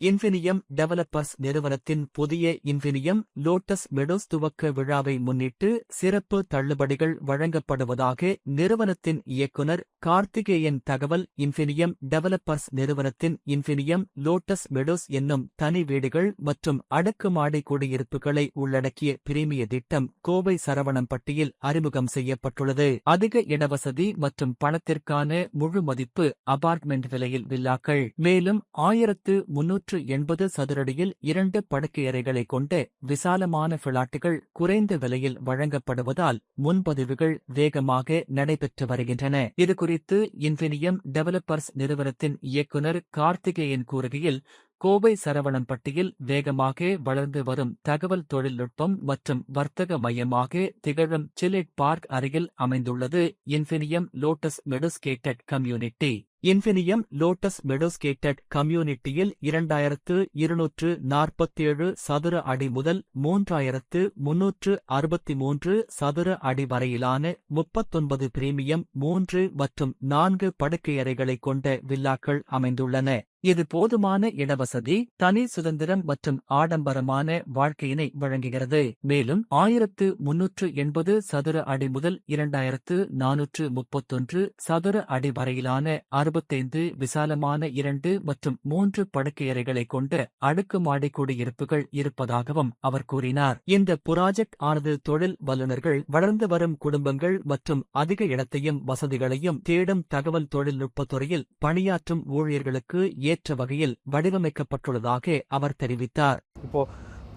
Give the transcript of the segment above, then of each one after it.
இன்ஃபினியம் developers நிறுவனத்தின் புதிய இன்ஃபினியம் Lotus meadows துவக்க விழாவை முன்னிட்டு சிறப்பு தள்ளுபடிகள் வழங்கப்படுவதாக நிறுவனத்தின் இயக்குனர் கார்த்திகேயன் தகவல். இன்ஃபினியம் டெவலப்பர்ஸ் நிறுவனத்தின் இன்ஃபினியம் லோட்டஸ் மெடோஸ் என்னும் தனி வீடுகள் மற்றும் அடுக்குமாடி குடியிருப்புகளை உள்ளடக்கிய பிரீமிய திட்டம் கோவை சரவணம்பட்டியில் அறிமுகம் செய்யப்பட்டுள்ளது. அதிக இடவசதி மற்றும் பணத்திற்கான முழு மதிப்பு அபார்ட்மெண்ட் விலையில் வில்லாக்கள். மேலும் 1380 சதுரடியில் 2 படுக்கையறைகளை கொண்ட விசாலமான பிளாட்டுகள் குறைந்த விலையில் வழங்கப்படுவதால் முன்பதிவுகள் வேகமாக நடைபெற்று வருகின்றன. இதுகுறித்து இன்ஃபினியம் டெவலப்பர்ஸ் நிறுவனத்தின் இயக்குனர் கார்த்திகேயன் கூறுகையில், கோவை சரவணம்பட்டியில் வேகமாக வளர்ந்து வரும் தகவல் தொழில்நுட்பம் மற்றும் வர்த்தக மையமாக திகழும் சிலேட் பார்க் அருகில் அமைந்துள்ளது Infinium Lotus Meadows gated community. Infinium Lotus Meadows gated கம்யூனிட்டியில் 2247 சதுர அடி முதல் 3363 சதுர அடி வரையிலான 39 பிரீமியம் 3 மற்றும் 4 படுக்கையறைகளை கொண்ட வில்லாக்கள் அமைந்துள்ளன. இது போதுமான இடவசதி, தனி சுதந்திரம் மற்றும் ஆடம்பரமான வாழ்க்கையினை வழங்குகிறது. மேலும் 1380 சதுர அடி முதல் 2431 சதுர அடி வரையிலான 65 விசாலமான 2 மற்றும் 3 படுக்கையறைகளை கொண்ட அடுக்குமாடி குடியிருப்புகள் இருப்பதாகவும் அவர் கூறினார். இந்த புராஜெக்ட் ஆனது தொழில் வல்லுநர்கள், வளர்ந்து வரும் குடும்பங்கள் மற்றும் அதிக இடத்தையும் வசதிகளையும் தேடும் தகவல் தொழில்நுட்பத் துறையில் பணியாற்றும் ஊழியர்களுக்கு ஏற்ற வகையில் வடிவமைக்கப்பட்டுள்ளதாக அவர் தெரிவித்தார். இப்போ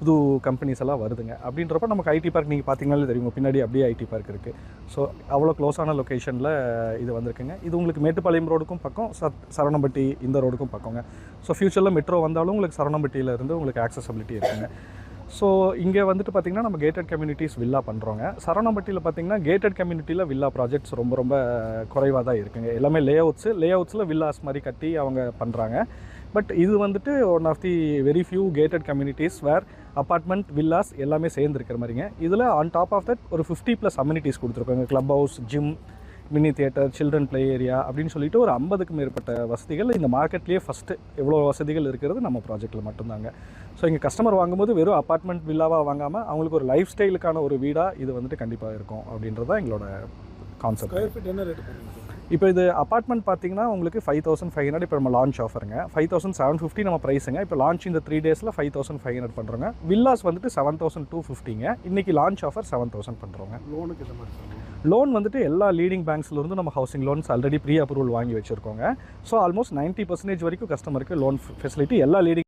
புது கம்பெனிஸ் எல்லாம் வருதுங்க அப்படின்றப்ப நமக்கு ஐடி பார்க் நீங்கள் பார்த்தீங்கன்னாலே தெரியும், பின்னாடி அப்படியே ஐடி பார்க் இருக்குது. ஸோ அவ்வளோ க்ளோஸான லொக்கேஷனில் இது வந்திருக்குங்க. இது உங்களுக்கு மேட்டுப்பாளையம் ரோடுக்கும் பக்கம், சரவணம்பட்டி இந்த ரோடுக்கும் பக்கங்க. ஸோ ஃபியூச்சரில் மெட்ரோ வந்தாலும் உங்களுக்கு சரவணம்பட்டியிலேருந்து உங்களுக்கு ஆக்சசபிலிட்டி இருக்குங்க. ஸோ இங்கே வந்துட்டு பார்த்திங்கன்னா நம்ம கேட்டட் கம்யூனிட்டிஸ் வில்லா பண்ணுறோங்க. சரவணம்பட்டியில் பார்த்திங்கன்னா கேட்டட் கம்யூனிட்டியில் வில்லா ப்ராஜெக்ட்ஸ் ரொம்ப குறைவாக தான் இருக்குங்க. எல்லாமே லேஅவுட்ஸில் வில்லாஸ் மாதிரி கட்டி அவங்க பண்ணுறாங்க. பட் இது வந்துட்டு one of the very few gated communities where apartment villas எல்லாமே சேர்ந்துருக்கிற மாதிரிங்க. இதில் ஆன் டாப் ஆஃப் தட் ஒரு 50+ அம்யூனிட்டிஸ் கொடுத்துருக்காங்க. Club house, gym, mini theatre, children play area அப்படின்னு சொல்லிட்டு ஒரு 50க்கும் மேற்பட்ட வசதிகள் இந்த மார்க்கெட்லேயே ஃபஸ்ட்டு எவ்வளோ வசதிகள் இருக்கிறது நம்ம ப்ராஜெக்ட்டில் மட்டும்தாங்க. ஸோ இங்கே கஸ்டமர் வாங்கும்போது வெறும் அப்பார்ட்மெண்ட் வில்லாவாக வாங்காமல் அவங்களுக்கு ஒரு லைஃப் ஸ்டைலுக்கான ஒரு வீடாக இது வந்துட்டு கண்டிப்பாக இருக்கும் அப்படின்றது தான் எங்களோட கான்செப்ட். என்ன ரேட்? இப்போ இது அப்பார்ட்மெண்ட் பார்த்தீங்கன்னா உங்களுக்கு 5500 இப்போ நம்ம லான்ச் ஆஃபருங்க. 5750 நம்ம ப்ரைஸுங்க. இப்போ லான்ச் இந்த 3 டேஸில் 5500 பண்ணுறோங்க. வில்லாஸ் வந்துட்டு 7250ங்க. இன்றைக்கி லான்ச் ஆஃபர் 7000 பண்ணுறோங்க. லோனுக்கு எந்த மாதிரி? லோன் வந்துட்டு எல்லா லீடிங் பேங்க்ஸ்லேருந்து நம்ம housing loans already pre approval வாங்கி வச்சுருக்கோங்க. ஸோ ஆல்மோஸ்ட் 90% வரைக்கும் கஸ்டமருக்கு லோன் ஃபெசிலிட்டி எல்லா லீடிங்